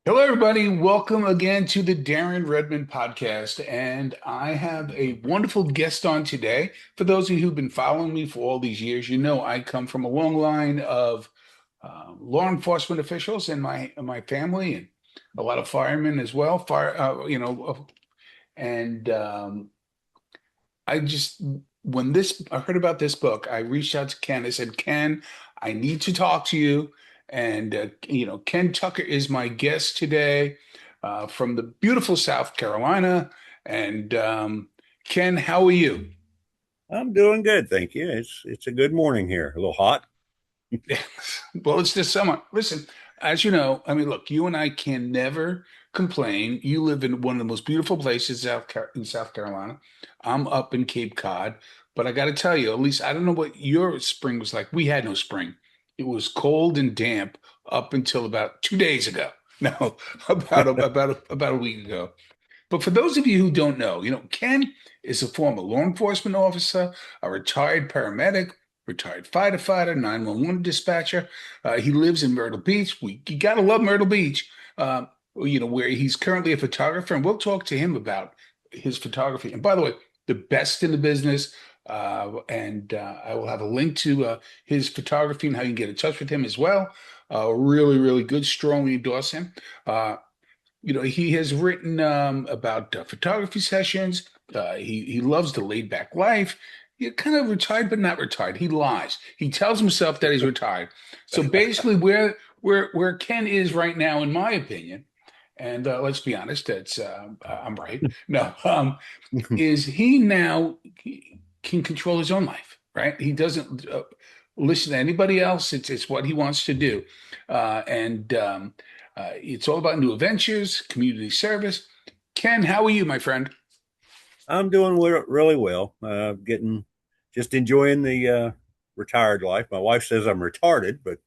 Hello, everybody. Welcome again to the Darren Redmond podcast. And I have a wonderful guest on today. For those of you who've been following me for all these years, you know I come from a long line of law enforcement officials in my family, and a lot of firemen as well. And I just when this I heard about this book, I reached out to Ken. I said, Ken, I need to talk to you. And Ken Tucker is my guest today from the beautiful South Carolina. And Ken, how are you? I'm doing good, thank you. It's a good morning here. A little hot. Well, it's this summer. Listen, as you know, I mean, look, you and I can never complain. You live in one of the most beautiful places in South Carolina. I'm up in Cape Cod, but I got to tell you, at least I don't know what your spring was like. We had no spring. It was cold and damp up until about 2 days ago. No, about a week ago. But for those of you who don't know, Ken is a former law enforcement officer, a retired paramedic, retired firefighter, 911 dispatcher. He lives in Myrtle Beach. You gotta love Myrtle Beach, where he's currently a photographer, and we'll talk to him about his photography. And by the way, the best in the business. And I will have a link to his photography and how you can get in touch with him as well. Really, really good. Strongly endorse him. He has written about photography sessions. He loves the laid back life. He kind of retired, but not retired. He lies. He tells himself that he's retired. So basically, where Ken is right now, in my opinion, and let's be honest, that's I'm right. No, is he now can control his own life, right? He doesn't listen to anybody else. It's what he wants to do, and it's all about new adventures, community service. Ken, how are you, my friend? I'm doing really well. Getting just enjoying the retired life. My wife says I'm retarded, but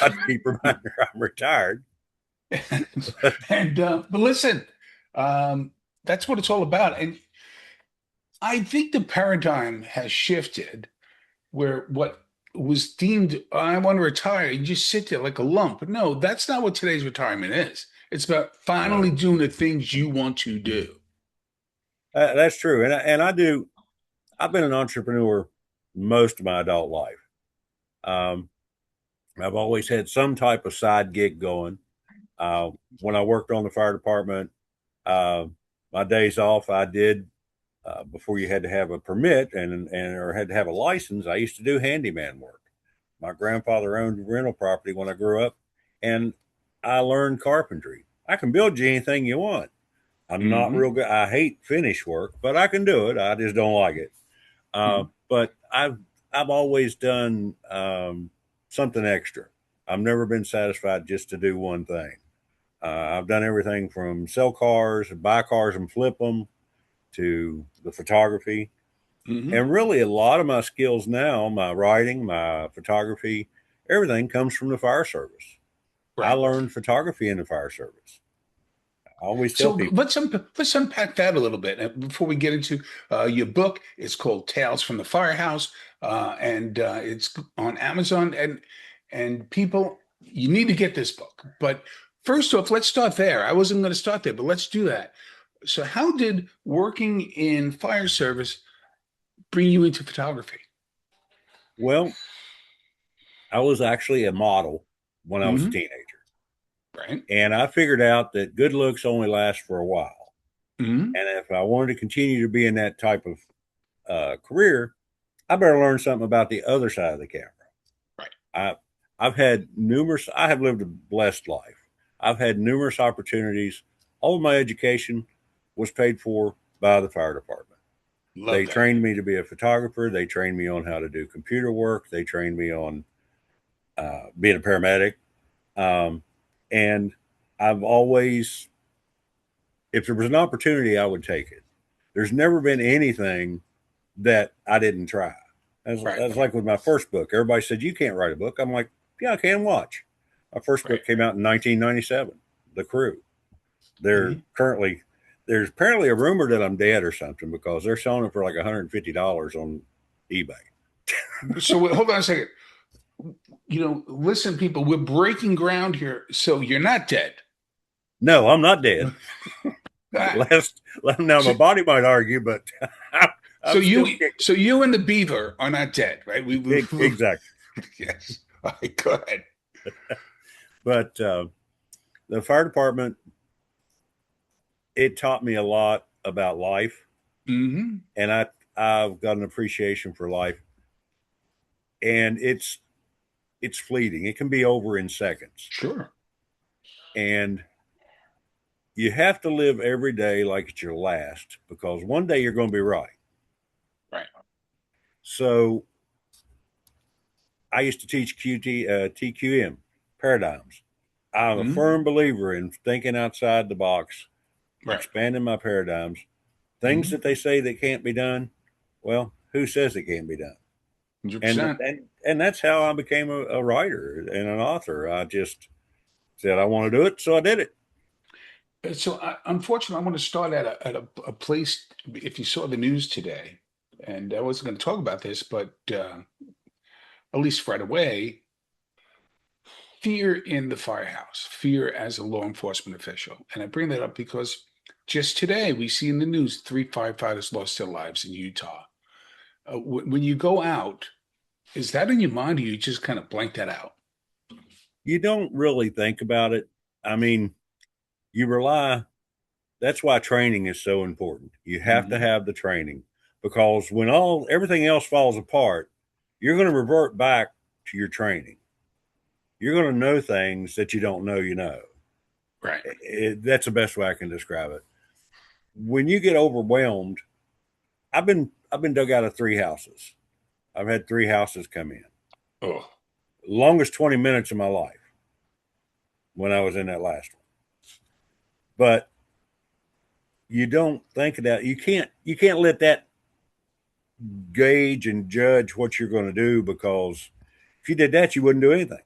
I keep reminding her I'm retired. And but listen, that's what it's all about. And I think the paradigm has shifted where what was deemed, I want to retire, you just sit there like a lump. But no, that's not what today's retirement is. It's about finally No, doing the things you want to do. that's true. And I do. I've been an entrepreneur most of my adult life. Um, I've always had some type of side gig going. When I worked on the fire department, uh, my days off, I did before you had to have a permit and or had to have a license. I used to do handyman work. My grandfather owned rental property when I grew up, and I learned carpentry. I can build you anything you want. I'm not Hmm. real good. I hate finish work, but I can do it. I just don't like it. But I've always done something extra. I've never been satisfied just to do one thing. I've done everything from sell cars, buy cars and flip them, to the photography. Hmm. And really, a lot of my skills now, my writing, my photography, everything comes from the fire service. I Right. learned photography in the fire service. I always tell So people, let's unpack that a little bit before we get into your book. It's called Tales from the Firehouse, and it's on Amazon. And people, you need to get this book. But first off, let's start there. I wasn't going to start there, but let's do that. So, how did working in fire service bring you into photography? well, I was actually a model when I was a Hmm. teenager. Right. And I figured out that good looks only last for a while. Hmm. And if I wanted to continue to be in that type of career, I better learn something about the other side of the camera. Right. I, I have lived a blessed life. I've had numerous opportunities. All of my education was paid for by the fire department. Love They that. trained me to be a photographer. They trained me on how to do computer work. They trained me on being a paramedic. Um, and I've always, if there was an opportunity, I would take it. There's never been anything that I didn't try. Right. That's like with my first book. Everybody said, "You can't write a book." I'm like, "Yeah, I can watch." My first Right. book came out in 1997, The Crew. They're Hmm. currently, there's apparently a rumor that I'm dead or something because they're selling it for like $150 on eBay. So hold on a second. Listen, people, we're breaking ground here. So you're not dead. No, I'm not dead. Ah, Last now, so, my body might argue, but so I'm still you, kicking. so you and the beaver are not dead, right? Exactly. Yes. All right, go ahead. But the fire department, it taught me a lot about life, Mm-hmm. and I've got an appreciation for life, and it's fleeting. It can be over in seconds, Sure. and you have to live every day like it's your last because one day you're going to be right. Right. So I used to teach TQM paradigms. I'm a Mm-hmm. firm believer in thinking outside the box, Right. expanding my paradigms. Things Mm-hmm. that they say that can't be done, well, who says it can't be done? And 100%. and that's how I became a writer and an author. I just said I want to do it, so I did it. So, unfortunately, I want to start at a place. If you saw the news today, and I wasn't going to talk about this, but at least right away, fear in the firehouse, fear as a law enforcement official. And I bring that up because just today we see in the news 3 firefighters lost their lives in Utah. When you go out, is that in your mind, or you just kind of blank that out? You don't really think about it. I mean, you rely. That's why training is so important. You have to Hmm. have the training because when all everything else falls apart, you're going to revert back to your training. You're going to know things that you don't know you know. Right. That's the best way I can describe it. When you get overwhelmed, I've been dug out of three houses. I've had three houses come in. Oh, Longest 20 minutes of my life when I was in that last one. But you don't think of that. You can't let that gauge and judge what you're going to do because if you did that, you wouldn't do anything.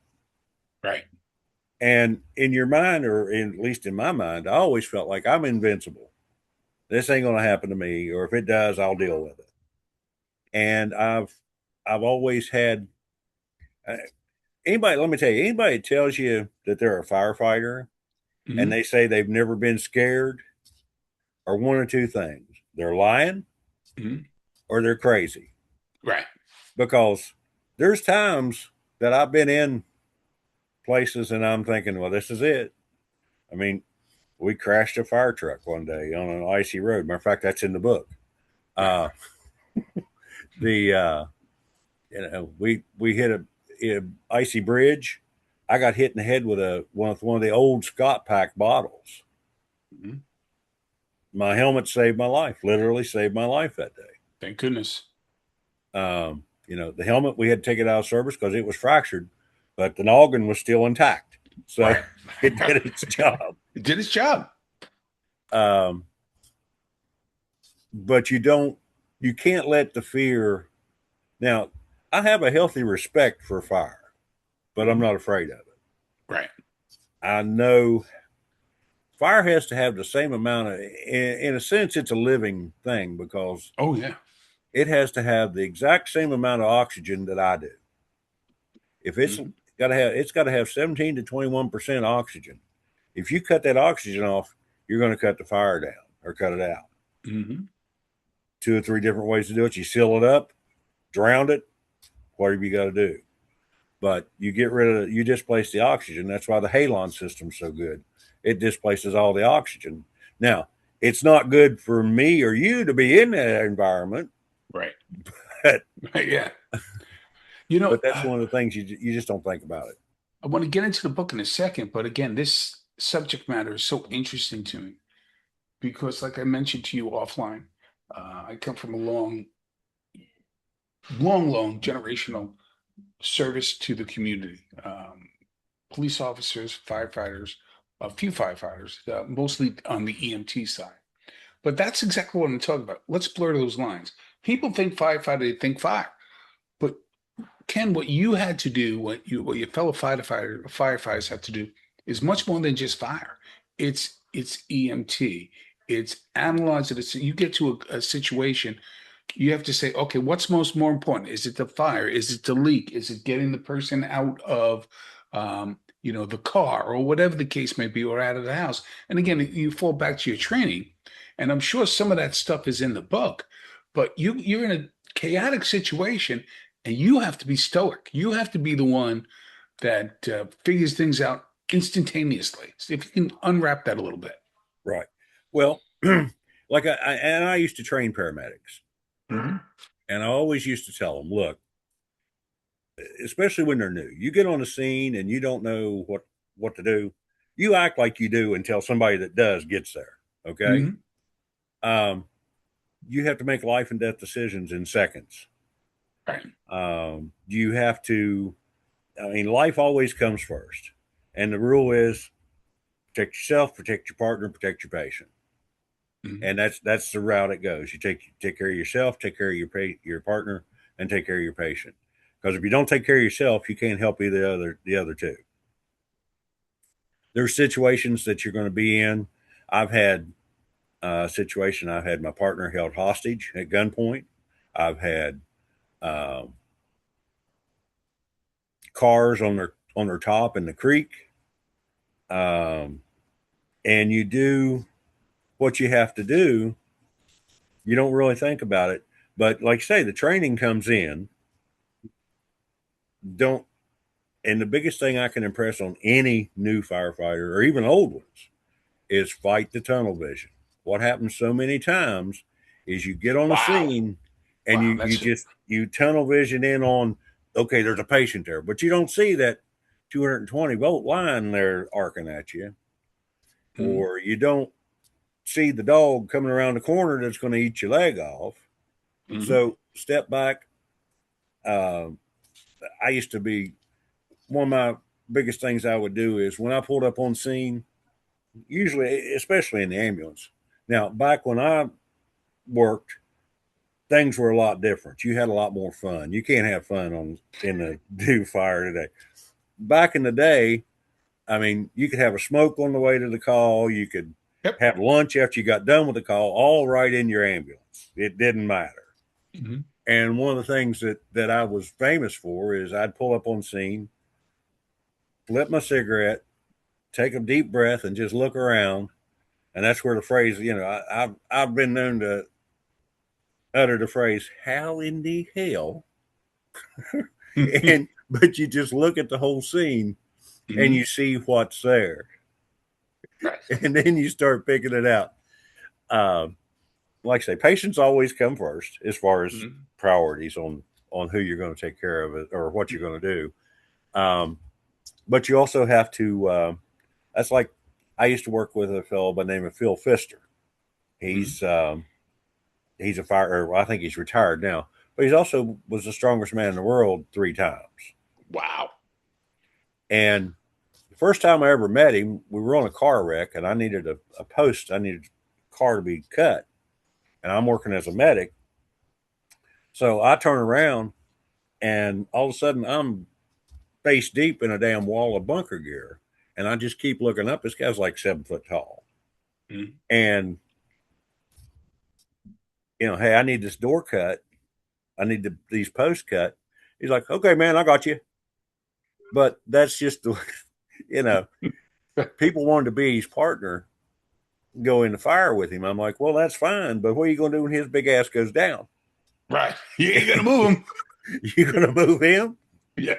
right. And in your mind, or at least in my mind, I always felt like I'm invincible. This ain't going to happen to me, or if it does, I'll deal with it. And I've always had anybody. Let me tell you, anybody tells you that they're a firefighter and Hmm. they say they've never been scared, are one or two things: they're lying Hmm. or they're crazy. Right. Because there's times that I've been in places and I'm thinking, well, this is it. I mean, we crashed a fire truck one day on an icy road. Matter of fact, that's in the book. Right. Uh, the we hit a icy bridge. I got hit in the head with one of the old Scott Pack bottles. Hmm. My helmet saved my life. Literally saved my life that day. Thank goodness. The helmet we had to take it out of service because it was fractured, but the noggin was still intact, so Right. it did its job. It did its job. Um, but you can't let the fear. Now, I have a healthy respect for fire, but I'm Mhm. not afraid of it. Right. I know fire has to have the same amount of, in a sense, it's a living thing because Oh, yeah. it has to have the exact same amount of oxygen that I do. If Hmm. it's got to have 17 to 21% oxygen. If you cut that oxygen off, you're going to cut the fire down or cut it out. Hmm. Two or three different ways to do it. You seal it up, drown it, whatever you got to do. But you displace the oxygen. That's why the halon system's so good. It displaces all the oxygen. Now, it's not good for me or you to be in that environment, Right. but, Right. Yeah. You know, but that's one of the things you just don't think about it. I want to get into the book in a second, but again, this subject matter is so interesting to me because, like I mentioned to you offline, I come from a long generational service to the community. Police officers, firefighters, a few firefighters, mostly on the EMT side. But that's exactly what I'm talking about. Let's blur those lines. People think firefighter, they think fire. But Ken, what you had to do, what your fellow firefighters have to do, is much more than just fire. It's EMT. It's analyze it. You get to a situation, you have to say, okay, what's more important? Is it the fire? Is it the leak? Is it getting the person out of the car or whatever the case may be, or out of the house. And again, you fall back to your training, and I'm sure some of that stuff is in the book, but you're in a chaotic situation, and you have to be stoic. You have to be the one that figures things out instantaneously. See if you can unwrap that a little bit. Right. Well, like I used to train paramedics, Hmm. and I always used to tell them, look, especially when they're new, you get on the scene and you don't know what to do. You act like you do until somebody that does gets there. Okay. Hmm. Um, you have to make life and death decisions in seconds. Right. You have to. I mean, life always comes first, and the rule is protect yourself, protect your partner, protect your patient, Hmm. and that's the route it goes. You take care of yourself, take care of your partner, and take care of your patient. Because if you don't take care of yourself, you can't help either the other two. There's situations that you're going to be in. I've had a situation. I've had my partner held hostage at gunpoint. I've had um, cars on their top in the creek, um, and you do what you have to do. You don't really think about it, but like I say, the training comes in. Don't And the biggest thing I can impress on any new firefighter or even old ones is fight the tunnel vision. What happens so many times is you get on the Wow. scene and Wow. you just you tunnel vision in on, okay, there's a patient there, but you don't see that 220-volt line there arcing at you, Mhm. or you don't see the dog coming around the corner that's going to eat your leg off. Mhm. So step back. uh, I used to be one of my biggest things I would do is when I pulled up on scene, usually, especially in the ambulance. Now, back when I worked, things were a lot different. You had a lot more fun. You can't have fun on in the do fire today. Back in the day, I mean, you could have a smoke on the way to the call. You could Yep. have lunch after you got done with the call, all right in your ambulance. It didn't matter. Mhm. And one of the things that I was famous for is I'd pull up on scene, lit my cigarette, take a deep breath, and just look around. And that's where the phrase, I've been known to utter the phrase, "How in the hell?" And but you just look at the whole scene and Mhm. you see what's there, Right. and then you start picking it out. Um, like I say, patients always come first as far as Mhm. priorities on who you're going to take care of it or what you're going to do. Um, but you also have to. That's like I used to work with a fellow by the name of Phil Pfister. Mhm. He's um, he's a fire. Or I think he's retired now, but he's also was the strongest man in the world 3 times. Wow. And the first time I ever met him, we were on a car wreck, and I needed a post. I needed a car to be cut, and I'm working as a medic. So I turn around, and all of a sudden, I'm face deep in a damn wall of bunker gear, and I just keep looking up. This guy's like 7 foot tall, Mhm. and hey, I need this door cut. I need these posts cut. He's like, okay, man, I got you. But that's just the, you know, people wanted to be his partner, go in the fire with him. I'm like, well, that's fine, but what are you going to do when his big ass goes down? Right. You ain't gonna move them. You going to move him? Yeah.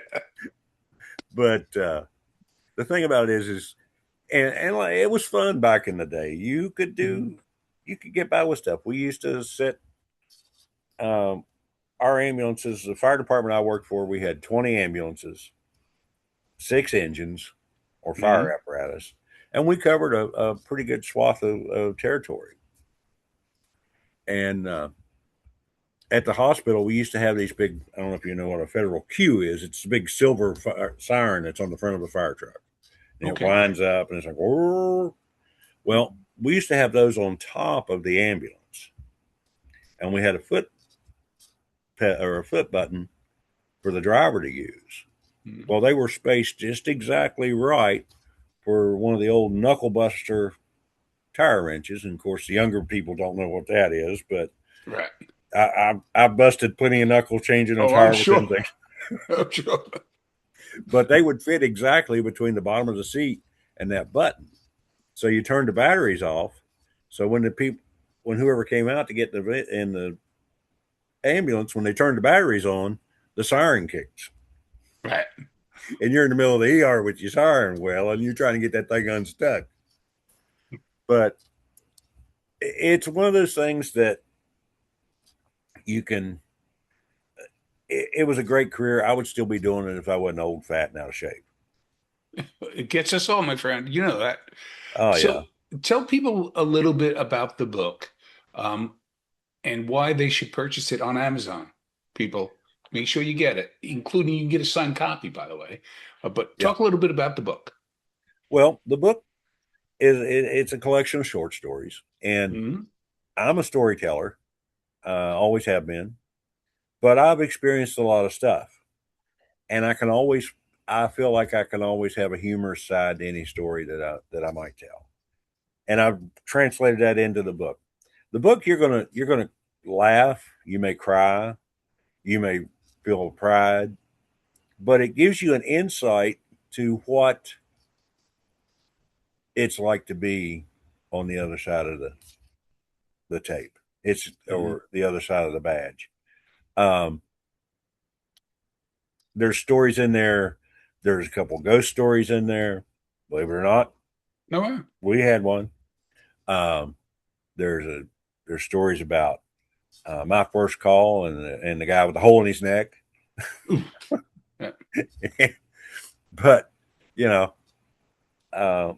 But the thing about it is, and like, it was fun back in the day. Mhm. You could get by with stuff. We used to sit, um, our ambulances, the fire department I worked for, we had 20 ambulances, 6 engines or fire Mhm. apparatus, and we covered a pretty good swath of territory. And at the hospital, we used to have these big, I don't know if you know what a federal Q is. It's a big silver siren that's on the front of a fire truck. And it Okay. winds up and it's like, "Whoa." Well, we used to have those on top of the ambulance. And we had a foot button for the driver to use. Mhm. Well, they were spaced just exactly right for one of the old knuckle buster tire wrenches. And of course, the younger people don't know what that is, but Right. I busted plenty of knuckle changing a Oh, I'm tire with sure. them things. I'm sure. but they would fit exactly between the bottom of the seat and that button. So you turn the batteries off. So when whoever came out to get in the ambulance, when they turned the batteries on, the siren kicks, Right. and you're in the middle of the ER with your siren well, and you're trying to get that thing unstuck. But it's one of those things that you can. It was a great career. I would still be doing it if I wasn't old, fat, and out of shape. It gets us all, my friend. You know that. Oh So yeah, tell people a little bit about the book, um, and why they should purchase it on Amazon. People, make sure you get it, including you can get a signed copy, by the way. But yeah. talk a little bit about the book. Well, the book it's a collection of short stories, and Hmm. I'm a storyteller. Always have been, but I've experienced a lot of stuff, and I feel like I can always have a humorous side to any story that I might tell, and I've translated that into the book. The book you're gonna laugh, you may cry, you may feel pride, but it gives you an insight to what it's like to be on the other side of the tape. It's Hmm. or the other side of the badge. Um, there's stories in there. There's a couple ghost stories in there. Believe it or not, No way. we had one. Um, there's a there's stories about my first call and the guy with the hole in his neck. Ooh. Yeah. But you know,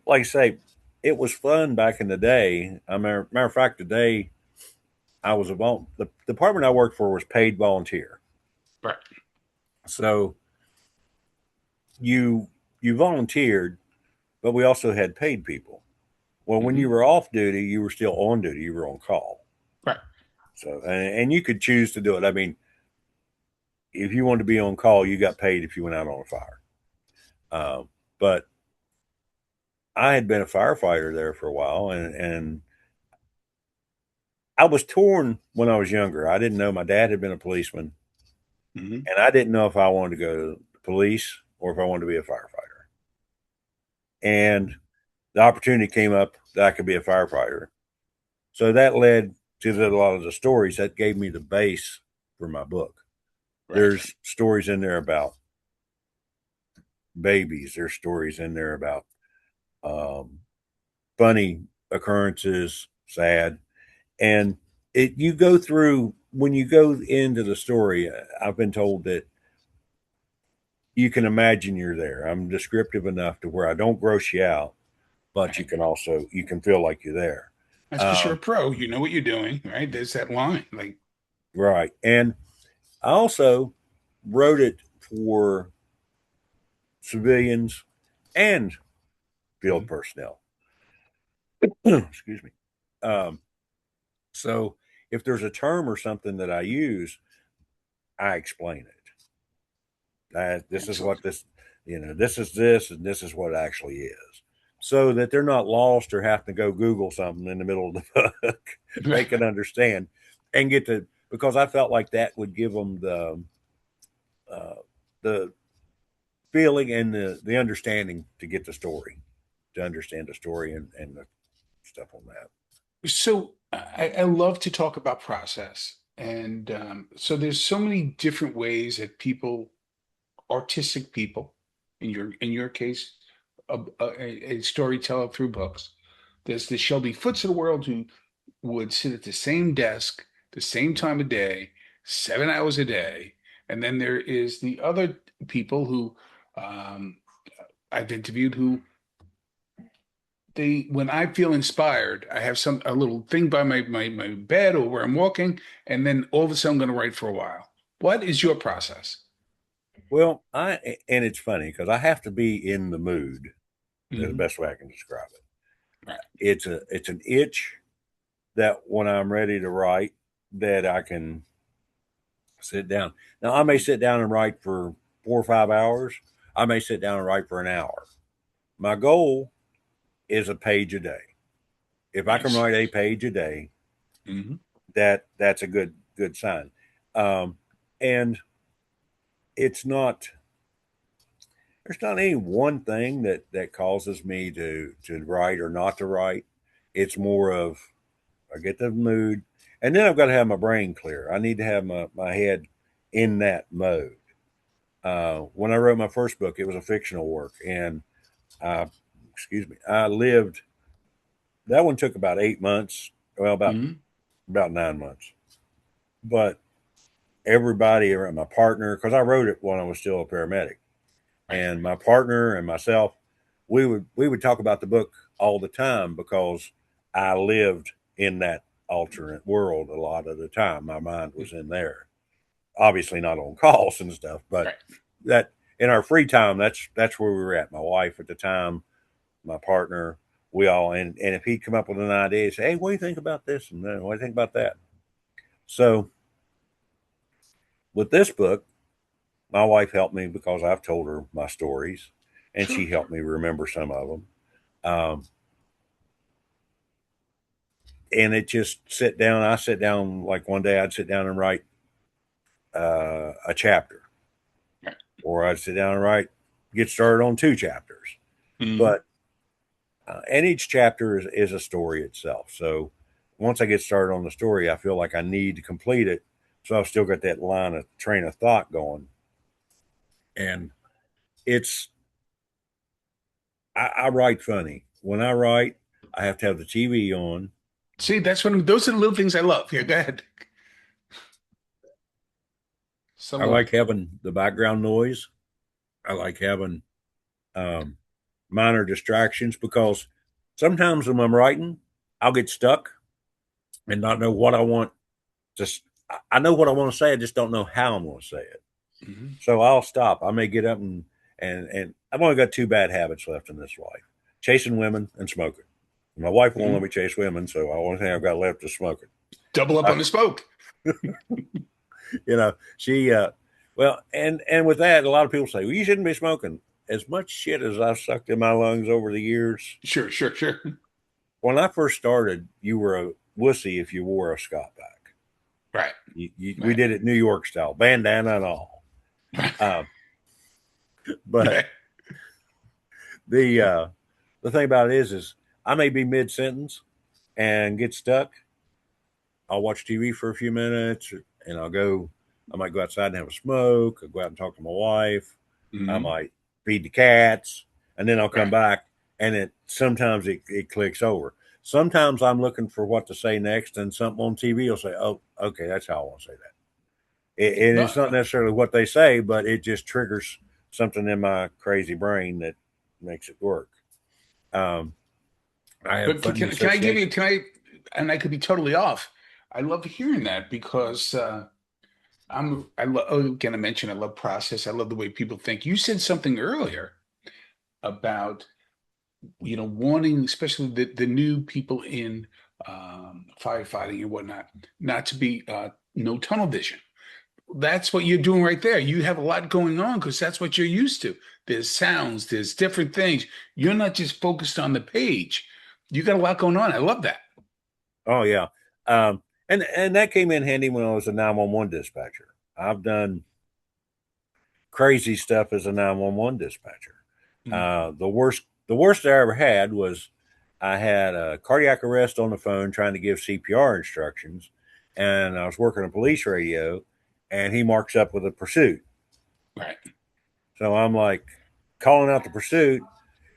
like I say, it was fun back in the day. Matter of fact, today I was the department I worked for was paid volunteer. Right. So you you volunteered, but we also had paid people. Well, when you Hmm. were off duty, you were still on duty. You were on call. Right. So and you could choose to do it. I mean, if you wanted to be on call, you got paid if you went out on a fire. But I had been a firefighter there for a while, and I was torn when I was younger. I didn't know my dad had been a policeman, Hmm. and I didn't know if I wanted to go to the police or if I wanted to be a firefighter. And the opportunity came up that I could be a firefighter. So that led to a lot of the stories that gave me the base for my book. Right. There's stories in there about babies. There's stories in there about um, funny occurrences, sad, and you go through when you go into the story. I've been told that you can imagine you're there. I'm descriptive enough to where I don't gross you out, but Right. you can feel like you're there. That's because you're a Um, pro. You know what you're doing, right? There's that line. Like, right, and I also wrote it for civilians and field mhm. personnel. Excuse me. Um, so if there's a term or something that I use, I explain it. This is Excellent. what this is this, and this is what it actually is. So that they're not lost or have to go Google something in the middle of the book. They can understand and get to, because I felt like that would give them uh, the feeling and the understanding to get the story, to understand the story and the stuff on that. So I love to talk about process. And so there's so many different ways that people, artistic people, in your case, a storyteller through books. There's the Shelby Foots of the world who would sit at the same desk, the same time of day, 7 hours a day. And then there is the other people who um, I've interviewed who when I feel inspired, I have a little thing by my bed or where I'm walking, and then all of a sudden I'm going to write for a while. What is your process? Well, and it's funny because I have to be in the mood. Is the Hmm. best way I can describe it. Right. It's an itch that when I'm ready to write, that I can sit down. Now I may sit down and write for 4 or 5 hours. I may sit down and write for an hour. My goal is a page a day. If I can Nice. write a page a day, Hmm. that's a good sign. And it's not there's not any one thing that causes me to write or not to write. It's more of I get the mood, and then I've got to have my brain clear. I need to have my head in that mode. When I wrote my first book, it was a fictional work, and I, excuse me, I lived. That one took about 8 months. Well, Hmm. about 9 months. But everybody around my partner, because I wrote it when I was still a paramedic, Right. and my partner and myself, we would talk about the book all the time because I lived in that alternate world a lot of the time. My mind was in there. Obviously not on calls and stuff, but Right. that in our free time, that's where we were at. My wife at the time, my partner, we all and if he'd come up with an idea, he'd say, "Hey, what do you think about this?" And then, "What do you think about that?" So with this book, my wife helped me because I've told her my stories, and Sure. she helped me remember some of them. Um, and it just sit down. I sit down like one day I'd sit down and write a chapter, Right. or I'd sit down and get started on two chapters. Hmm. But and each chapter is a story itself. So once I get started on the story, I feel like I need to complete it. So I've still got that line of train of thought going. And it's I write funny. When I write, I have to have the TV on. See, that's one of those are the little things I love. Here, go ahead. So I love. like having the background noise. I like having um, minor distractions because sometimes when I'm writing, I'll get stuck and not know what I want. Just I know what I want to say. I just don't know how I'm going to say it. Hmm. So I'll stop. I may get up and I've only got two bad habits left in this life: chasing women and smoking. My wife won't let Hmm. me chase women, so the only thing I've got left is smoking. Double up Uh, on the smoke. she well, and with that, a lot of people say, "Well, you shouldn't be smoking." As much shit as I've sucked in my lungs over the years, Sure, sure, sure. when I first started, you were a wussy if you wore a Scott pack. Right. We Right. did it New York style, bandana and all. Right. Uh, but Right. the uh, the thing about it is I may be mid sentence and get stuck. I'll watch TV for a few minutes, and I might go outside and have a smoke. I'll go out and talk to my wife. I Hmm. might feed the cats, and then I'll come Right. back, and sometimes it clicks over. Sometimes I'm looking for what to say next, and something on TV will say, "Oh, okay, that's how I want to say that." And No, it's not necessarily what they say, but it just triggers something in my crazy brain that makes it work. Um, I have but funny can I give you, association. can I, and I could be totally off. I love hearing that because I love, again, I mentioned I love process. I love the way people think. You said something earlier about, wanting, especially the new people in firefighting and whatnot, not to be, no tunnel vision. That's what you're doing right there. You have a lot going on because that's what you're used to. There's sounds, there's different things. You're not just focused on the page. You got a lot going on. I love that. Oh yeah, and that came in handy when I was a 911 dispatcher. I've done crazy stuff as a 911 dispatcher. Mm. The worst I ever had was I had a cardiac arrest on the phone trying to give CPR instructions, and I was working a police radio, and he marks up with a pursuit. Right. So I'm like calling out the pursuit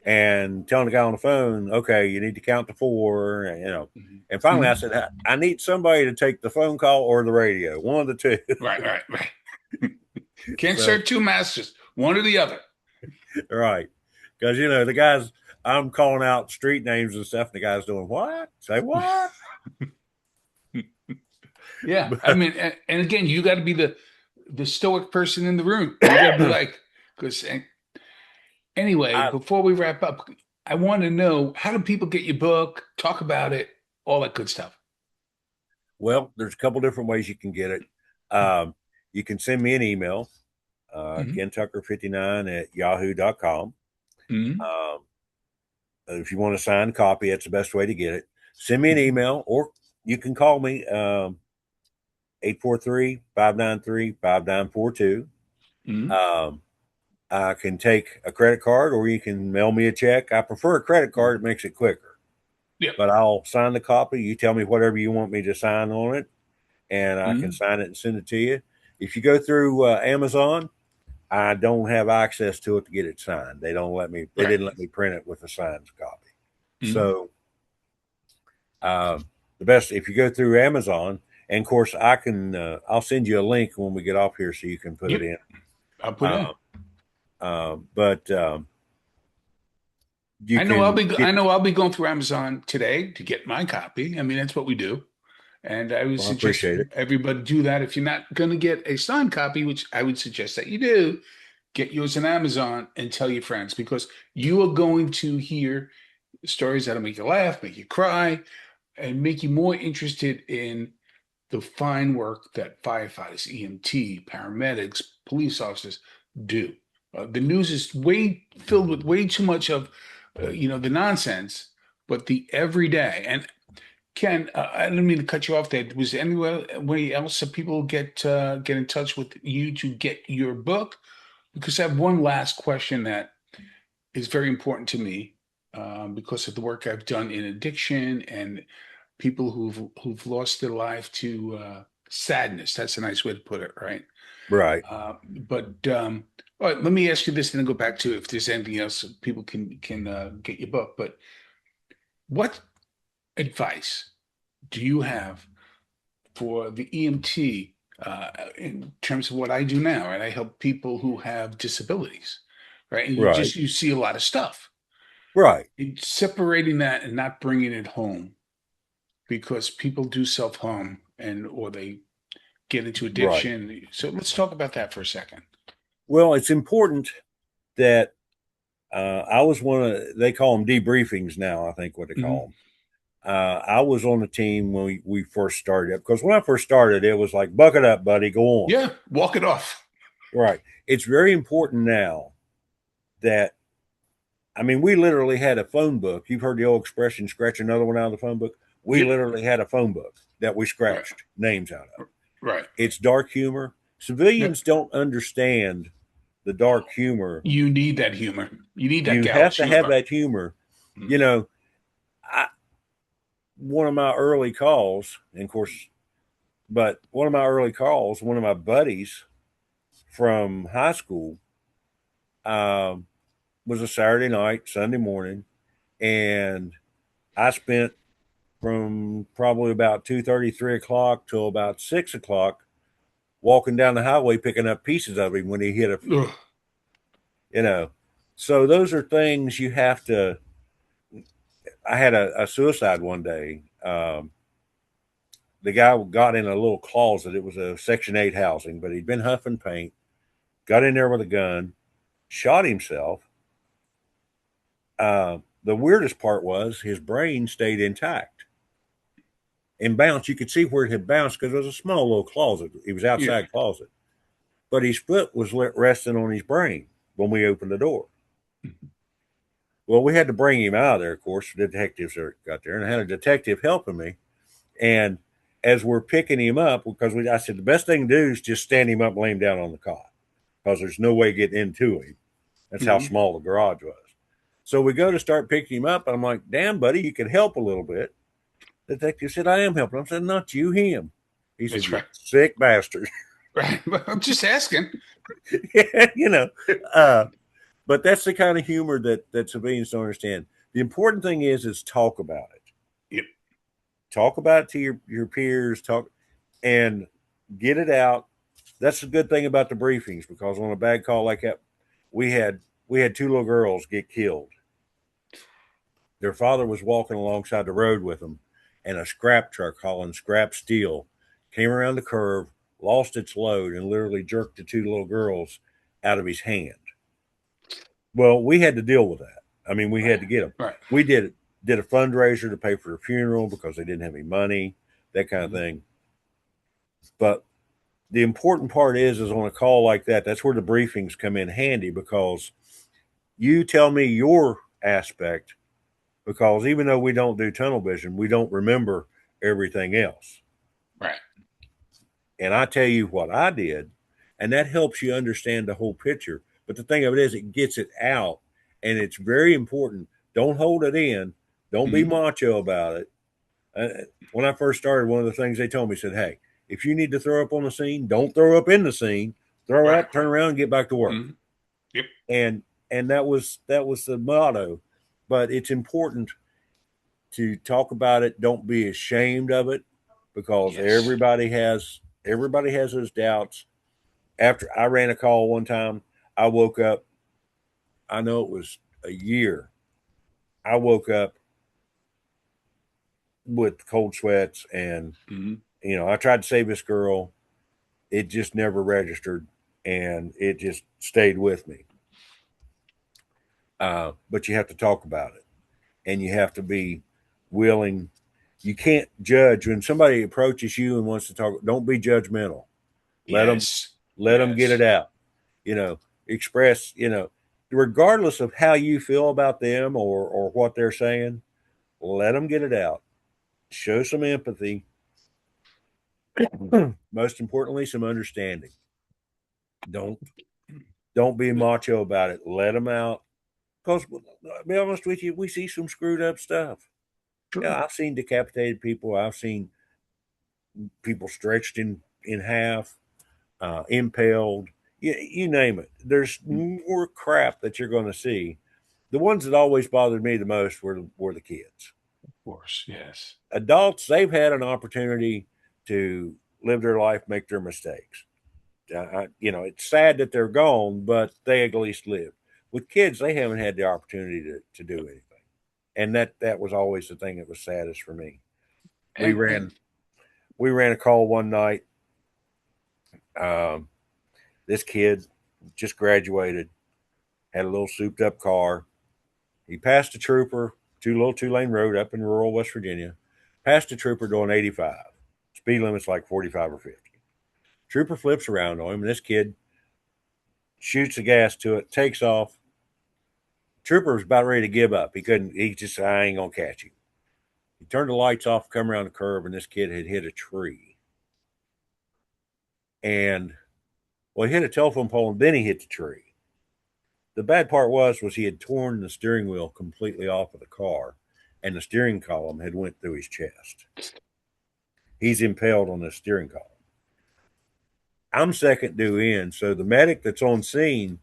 and telling the guy on the phone, "Okay, you need to count to four," Mhm. And finally, I Mhm. said, "I need somebody to take the phone call or the radio, one of the two." Right, right, right. Can't So serve two masters, one or the other. right, because the guys, I'm calling out street names and stuff, and the guy's doing what? Say what? Yeah. I But mean, and again, you got to be the stoic person in the room. You got to be like, because anyway, I before we wrap up, I want to know how do people get your book, talk about it, all that good stuff. well, there's a couple different ways you can get it. Um, you can send me an email, Hmm. kentucker59 at yahoo.com. Hmm. Um, if you want a signed copy, that's the best way to get it. Send me an Hmm. email, or you can call me, 843-593-5942. Hmm. Um, I can take a credit card or you can mail me a check. I prefer a credit card, it Mhm. makes it quicker. Yep. But I'll sign the copy. You tell me whatever you want me to sign on it, and I can Mhm. sign it and send it to you. If you go through Amazon, I don't have access to it to get it signed. They don't let me. They Right. didn't let me print it with a signed copy. Mhm. So uh, the best if you go through Amazon, and of course I can. I'll send you a link when we get off here so you can put it Yep. in. I'll put Uh, in. but you can I get. know I'll be going through Amazon today to get my copy. I mean, that's what we do. And I would Well, I suggest appreciate it. everybody do that. If you're not going to get a signed copy, which I would suggest that you do, get yours on Amazon and tell your friends because you are going to hear stories that'll make you laugh, make you cry, and make you more interested in the fine work that firefighters, EMT, paramedics, police officers do. The news is way filled with way too much of, the nonsense, but the everyday. And Ken, I didn't mean to cut you off there. Was there anywhere way else that people get in touch with you to get your book? Because I have one last question that is very important to me because of the work I've done in addiction and people who've lost their life to sadness. That's a nice way to put it, right? Right, But all right, let me ask you this, and then go back to if there's anything else people can get your book. But what advice do you have for the EMT in terms of what I do now? Right, I help people who have disabilities, right? And right, you see a lot of stuff. right, It's separating that and not bringing it home because people do self-harm and or they get into right. addiction. So let's talk about that for a second. Well, it's important that I was one of. They call them debriefings now. I think what they Hmm. call them. I was on the team when we first started because when I first started, it was like bucket up, buddy, go on. Yeah, walk it off. Right. It's very important now that I mean, we literally had a phone book. You've heard the old expression, scratch another one out of the phone book. We Yep. literally had a phone book that we Right. scratched names out of. Right. It's dark humor. Yep. Civilians don't understand the dark humor. You need that humor. You need that You have gallows to have humor. that humor. You Mhm. know, I, one of my early calls, and of course, but one of my early calls, one of my buddies from high school, um, was a Saturday night, Sunday morning, and I spent from probably about 2:30, 3 o'clock till about 6 o'clock walking down the highway picking up pieces of him when he hit a, Ugh. you know. So those are things you have to. I had a suicide one day. The guy got in a little closet. It was a Section 8 housing, but he'd been huffing paint, got in there with a gun, shot himself. The weirdest part was his brain stayed intact and bounced. You could see where it had bounced because it was a small little closet. He was Yeah. outside closet, but his foot was resting on his brain when we opened the door. Well, we had to bring him out of there, of course. The detectives got there, and I had a detective helping me. And as we're picking him up, because I said the best thing to do is just stand him up, and lay him down on the cot, because there's no way getting into him. That's how Mhm. small the garage was. So we go to start picking him up, and I'm like, "Damn, buddy, you could help a little bit." The detective said, "I am helping." I said, "Not you, him." He said, That's "You right. sick bastard." Right. But I'm just asking. you know, uh, but that's the kind of humor that civilians don't understand. The important thing is talk about it. Yep. Talk about it to your peers. Talk and get it out. That's the good thing about the briefings because on a bad call like that, we had we had two little girls get killed. Their father was walking alongside the road with them, and a scrap truck hauling scrap steel came around the curve, lost its load, and literally jerked the two little girls out of his hand. Well, we had to deal with that. I mean, we Right. had to get them. Right. We did a fundraiser to pay for a funeral because they didn't have any money, that kind of Mhm. thing. But the important part is on a call like that, that's where the briefings come in handy because you tell me your aspect because even though we don't do tunnel vision, we don't remember everything else. Right. And I tell you what I did, and that helps you understand the whole picture. But the thing of it is, it gets it out, and it's very important. Don't hold it in. Don't be Mhm. macho about it. When I first started, one of the things they told me said, "Hey, if you need to throw up on the scene, don't throw up in the scene. Throw Right. out, turn around, and get back to work." Mhm. Yep. And that was the motto. But it's important to talk about it. Don't be ashamed of it, because Yes. everybody has those doubts. After I ran a call one time, I woke up. I know it was a year. I woke up with cold sweats, and Mhm. I tried to save this girl. It just never registered, and it just stayed with me. But you have to talk about it, and you have to be willing. You can't judge when somebody approaches you and wants to talk. Don't be judgmental. Let them Yes. let them get it Yes. out. You know, express. Regardless of how you feel about them or what they're saying, let them get it out. Show some empathy. Most importantly, some understanding. Don't don't be macho about it. Let them out. Because, to be honest with you, we see some screwed up stuff. Yeah, True. I've seen decapitated people. I've seen people stretched in half, impaled. You name it. There's more crap that you're going to see. The ones that always bothered me the most were the kids. Of course. Yes. Adults, they've had an opportunity to live their life, make their mistakes. It's sad that they're gone, but they at least lived. With kids, they haven't had the opportunity to do anything, and that was always the thing that was saddest for me. We And ran we ran a call one night. Um, this kid just graduated, had a little souped up car. He passed a trooper, little 2 lane road up in rural West Virginia. Passed a trooper doing 85. Speed limit's like 45 or 50. Trooper flips around on him, and this kid shoots the gas to it, takes off. Trooper was about ready to give up. He couldn't. He just, I ain't gonna catch him. He turned the lights off, come around the curve, and this kid had hit a tree. And well, he hit a telephone pole, and then he hit the tree. The bad part was he had torn the steering wheel completely off of the car, and the steering column had went through his chest. He's impaled on the steering column. I'm second due in, so the medic that's on scene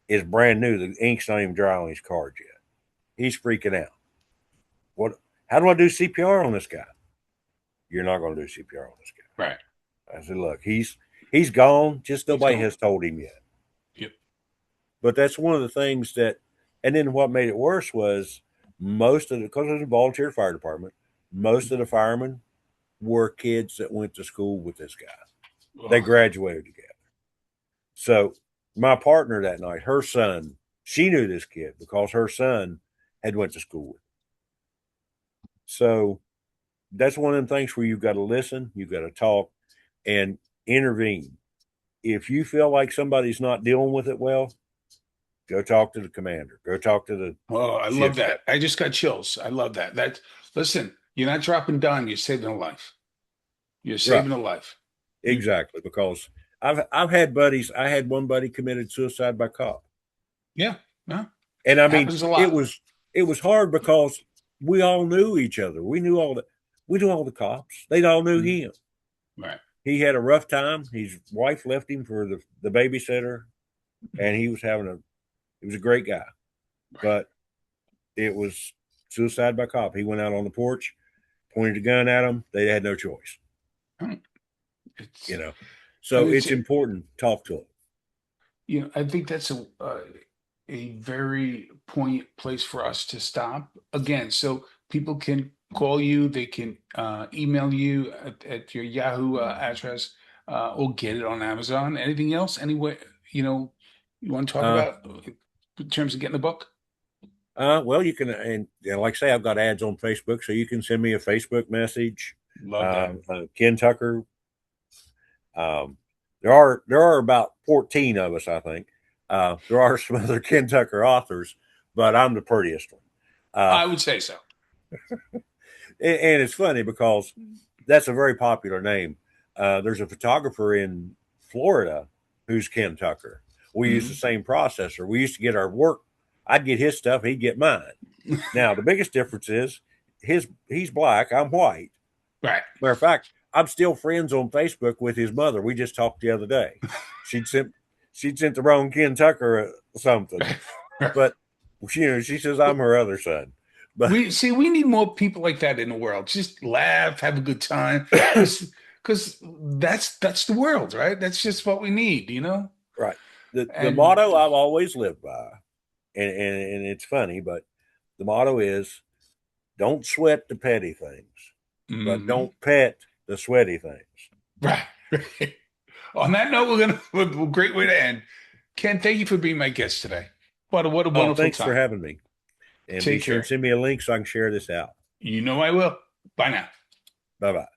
is brand new. The ink's not even dry on his card yet. He's freaking out. What? How do I do CPR on this guy? You're not going to do CPR on this right. guy. I said, look, he's gone. Just He's nobody gone. has told him yet. Yep. But that's one of the things that, and then what made it worse was because it was a volunteer fire department, most of the firemen were kids that went to school with this guy. They Oh, graduated together. So my partner that night, her son, she knew this kid because her son had went to school with him. So that's one of them things where you've got to listen, you've got to talk, and intervene. If you feel like somebody's not dealing with it well, go talk to the commander. Go talk to the oh, I love shift that. captain. I just got chills. I love that. Listen, you're not dropping down, you're saving a life. You're Right. saving a life. You, Exactly. Because I've had buddies. I had one buddy committed suicide by cop. yeah, yeah, And I mean, happens a it lot. was it was hard because we all knew each other. We knew all the cops. They all knew Mhm. him. Right. He had a rough time. His wife left him for the babysitter, and he was a great guy. Right. But it was suicide by cop. He went out on the porch, pointed a gun at him. They had no choice, Hmm. you It's, know. I So mean, it's important. Talk to him. I think that's a very poignant place for us to stop again. So people can call you, they can email you at your Yahoo address, or get it on Amazon. Anything else? Anyway, you want to talk Uh, about in terms of getting the book? well, you can, and like I say, I've got ads on Facebook, so you can send me a Facebook message. Love that. Ken Tucker. Um, there are about 14 of us, I think. There are some other Ken Tucker authors, but I'm the prettiest one. Uh, I would say so. and it's funny because that's a very popular name. There's a photographer in Florida who's Ken Tucker. We use the Mhm. same processor. We used to get our work. I'd get his stuff, he'd get mine. Now the biggest difference is he's black, I'm white. Right. Matter of fact, I'm still friends on Facebook with his mother. We just talked the other day. She'd sent she'd sent the wrong Ken Tucker something, but she says I'm her other son. But We need more people like that in the world. Just laugh, have a good time, because that's the world, right? That's just what we need, you know? right, the And motto I've always lived by, and it's funny, but the motto is don't sweat the petty things, but mhm. don't pet the sweaty things. Right. Right. On that note, a great way to end. Ken, thank you for being my guest today. What a Oh, wonderful thanks for time. having me. And be Take sure and care. send me a link so I can share this out. You know I will. Bye now. Bye bye.